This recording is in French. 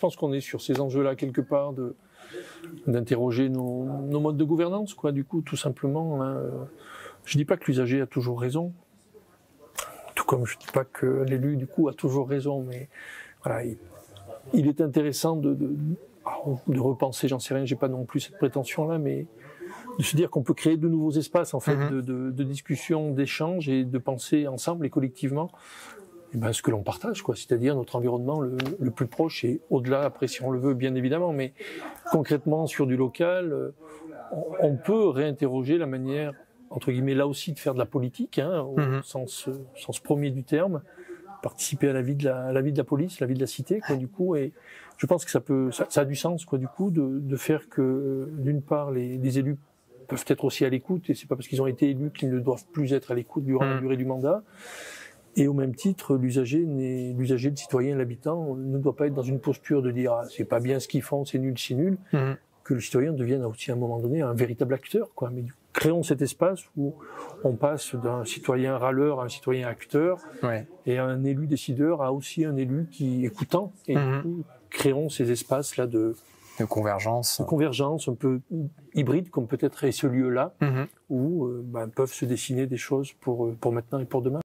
pense qu'on est sur ces enjeux-là quelque part d'interroger nos modes de gouvernance, quoi. Du coup, tout simplement, hein, je dis pas que l'usager a toujours raison, tout comme je dis pas que l'élu du coup a toujours raison, mais voilà, il est intéressant de repenser, j'en sais rien, j'ai pas non plus cette prétention-là, mais de se dire qu'on peut créer de nouveaux espaces en fait de discussion, d'échange et de penser ensemble et collectivement ce que l'on partage, quoi, c'est-à-dire notre environnement le plus proche et au-delà, après si on le veut bien évidemment, mais concrètement sur du local, on peut réinterroger la manière, entre guillemets, là aussi de faire de la politique, hein, au sens premier du terme, participer à la vie de la police, la vie de la cité, quoi, du coup, et je pense que ça a du sens, quoi, du coup, de faire que, d'une part, les élus peuvent être aussi à l'écoute, et c'est pas parce qu'ils ont été élus qu'ils ne doivent plus être à l'écoute durant la durée du mandat. Et au même titre, l'usager, le citoyen, l'habitant, ne doit pas être dans une posture de dire c'est pas bien ce qu'ils font, c'est nul, que le citoyen devienne aussi à un moment donné un véritable acteur, quoi. Mais créons cet espace où on passe d'un citoyen râleur à un citoyen acteur, et un élu décideur à aussi un élu qui écoutant. Et du coup, créons ces espaces-là de convergence. De convergence un peu hybride, comme peut-être est ce lieu-là, où peuvent se dessiner des choses pour maintenant et pour demain.